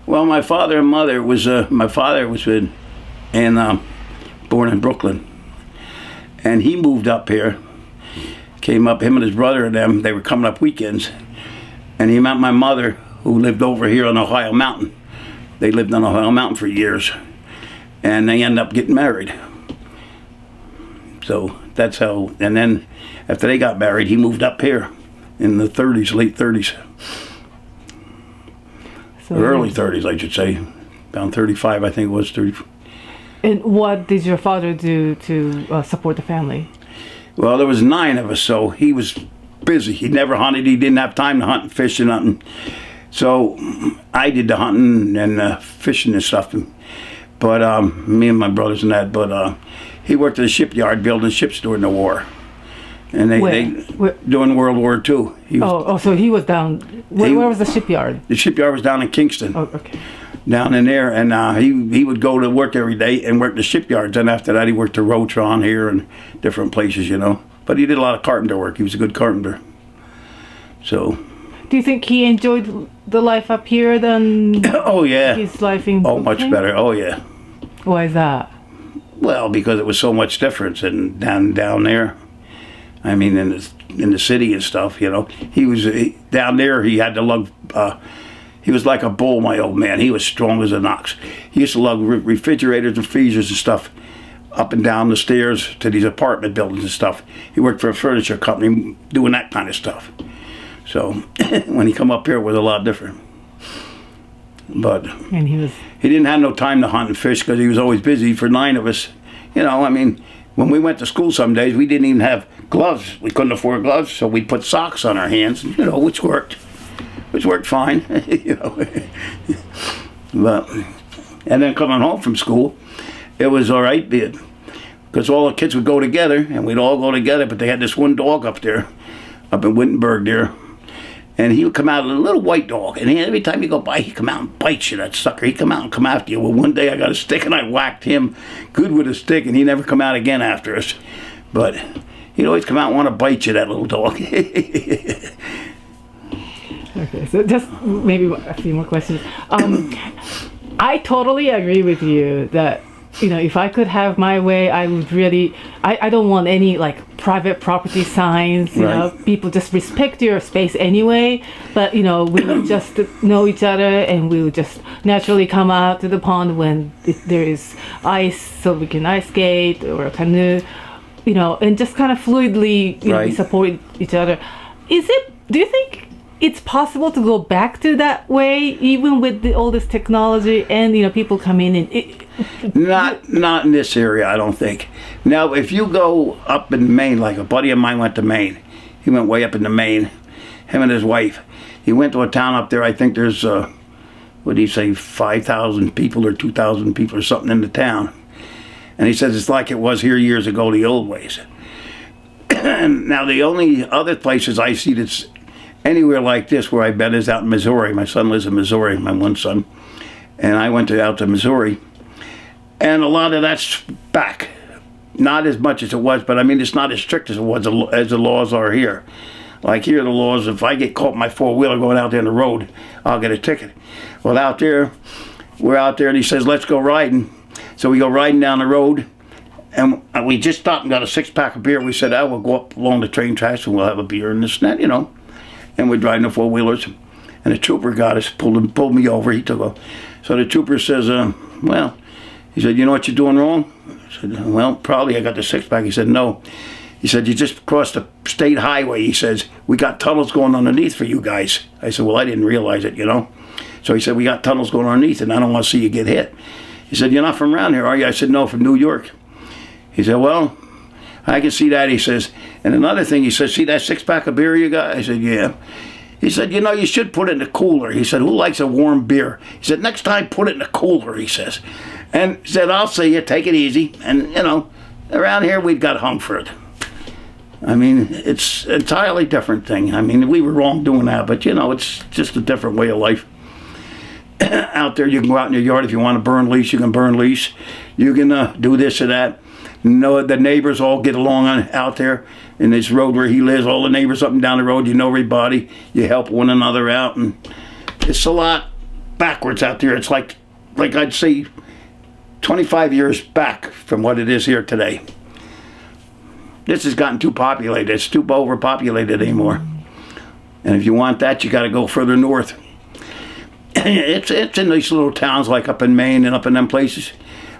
Well, my father and mother was, my father was born in Brooklyn. And he moved up here, came up, him and his brother and them, they were coming up weekends. And he met my mother, who lived over here on Ohio Mountain. They lived on Ohio Mountain for years. And they ended up getting married. So that's how, and then after they got married, he moved up here in the 30s, late 30s. So, early 30s, I should say. Around 35, I think it was 30. And what did your father do to support the family? Well, there was 9 of us, so he was busy. He never hunted. He didn't have time to hunt and fish and nothing. So I did the hunting and fishing and stuff. But me and my brothers and that. But he worked at a shipyard building ships during the war. And they during World War II. So he was down. Where was the shipyard? The shipyard was down in Kingston. Oh, okay. Down in there, and he would go to work every day and work the shipyards. And after that, he worked the Rotron here and different places, But he did a lot of carpenter work. He was a good carpenter. So. Do you think he enjoyed the life up here than? Oh yeah. His life in. Oh, much better. Oh yeah. Why is that? Well, because it was so much different than down there. I mean, in the city and stuff, He was down there. He had to lug. He was like a bull, my old man. He was strong as an ox. He used to lug refrigerators and freezers and stuff up and down the stairs to these apartment buildings and stuff. He worked for a furniture company doing that kind of stuff. So when he come up here, it was a lot different. But and he didn't have no time to hunt and fish because he was always busy. For 9 of us, I mean. When we went to school some days, we didn't even have gloves. We couldn't afford gloves, so we'd put socks on our hands, which worked fine, But, and then coming home from school, it was all right, because all the kids would go together, and we'd all go together, but they had this one dog up there, up in Wittenberg there, and he would come out, a little white dog, and every time you go by, he'd come out and bite you, that sucker. He'd come out and come after you. Well, one day I got a stick, and I whacked him good with a stick, and he never come out again after us. But he'd always come out and want to bite you, that little dog. Okay, so just maybe a few more questions. I totally agree with you that, if I could have my way, I would really, I don't want any private property signs, people just respect your space anyway, but we would just know each other and we would just naturally come out to the pond when there is ice so we can ice skate or a canoe, and just kind of fluidly, we support each other. Do you think it's possible to go back to that way, even with all this technology and people come in and not in this area, I don't think. Now, if you go up in Maine, like a buddy of mine went to Maine, he went way up into Maine, him and his wife. He went to a town up there. I think there's 5,000 people or 2,000 people or something in the town, and he says it's like it was here years ago, the old ways. Now, the only other places I see that's anywhere like this where I've been is out in Missouri. My son lives in Missouri, my one son. And I went out to Missouri. And a lot of that's back. Not as much as it was, but I mean, it's not as strict as it was as the laws are here. Like here, the laws, if I get caught in my 4-wheeler going out there on the road, I'll get a ticket. Well, out there, we're out there and he says, let's go riding. So we go riding down the road. And we just stopped and got a 6-pack of beer. We said, we'll go up along the train tracks and we'll have a beer and this and that, And we're driving the 4-wheelers, and the trooper got us, pulled me over. He took off. So the trooper says, he said, you know what you're doing wrong? I said, well, probably I got the 6-pack. He said, no. He said, you just crossed the state highway. He says, we got tunnels going underneath for you guys. I said, well, I didn't realize it, So he said, we got tunnels going underneath, and I don't want to see you get hit. He said, you're not from around here, are you? I said, no, from New York. He said, well, I can see that, he says. And another thing, he says, see that 6-pack of beer you got? I said, yeah. He said, you should put it in the cooler. He said, who likes a warm beer? He said, next time, put it in the cooler, he says. And he said, I'll see you, take it easy. And, around here, we've got hung for it. I mean, it's an entirely different thing. I mean, we were wrong doing that, but, it's just a different way of life. Out there, you can go out in your yard. If you want to burn leash, you can burn leash. You can do this or that. The neighbors all get along out there in this road where he lives. All the neighbors up and down the road, everybody. You help one another out, and it's a lot backwards out there. It's like I'd say 25 years back from what it is here today. This has gotten too populated. It's too overpopulated anymore. And if you want that, you got to go further north. It's in these little towns like up in Maine and up in them places.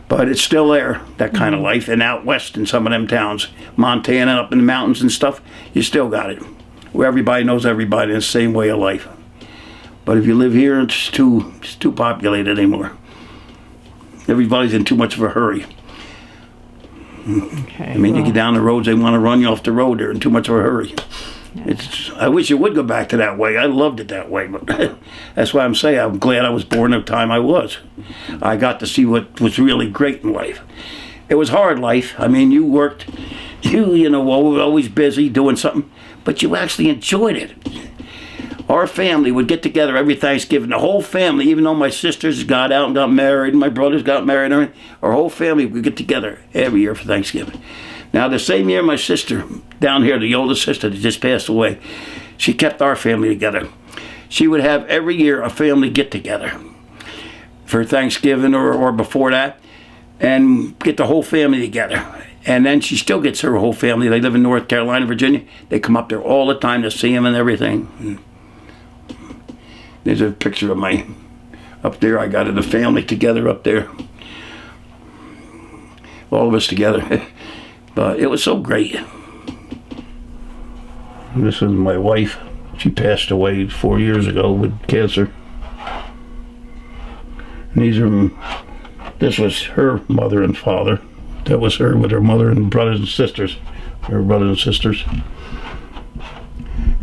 But it's still there, that kind of life. And out west in some of them towns, Montana, up in the mountains and stuff, you still got it. Where everybody knows everybody in the same way of life. But if you live here, it's too populated anymore. Everybody's in too much of a hurry. Okay, I mean, you get down the roads, they want to run you off the road. They're in too much of a hurry. I wish it would go back to that way. I loved it that way, but that's why I'm saying I'm glad I was born at the time I was. I got to see what was really great in life. It was hard life. I mean, you worked, you know, always busy doing something, but you actually enjoyed it. Our family would get together every Thanksgiving. The whole family, even though my sisters got out and got married, and my brothers got married, and everything, our whole family would get together every year for Thanksgiving. Now, the same year my sister, down here, the oldest sister that just passed away, she kept our family together. She would have every year a family get-together for Thanksgiving or before that, and get the whole family together. And then she still gets her whole family. They live in North Carolina, Virginia. They come up there all the time to see him and everything. There's a picture of my, up there, I got the family together up there. All of us together. But it was so great. This is my wife. She passed away 4 years ago with cancer. And this was her mother and father. That was her with her mother and brothers and sisters. Her brothers and sisters.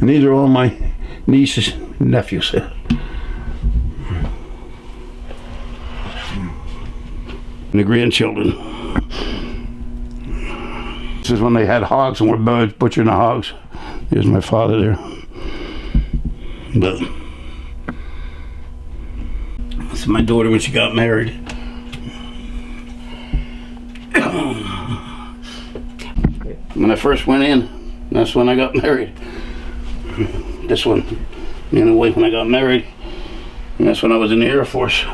And these are all my nieces and nephews. And the grandchildren. This is when they had hogs and were butchering the hogs. Here's my father there. But this is my daughter when she got married. When I first went in, that's when I got married. This one, me and the wife when I got married. And that's when I was in the Air Force.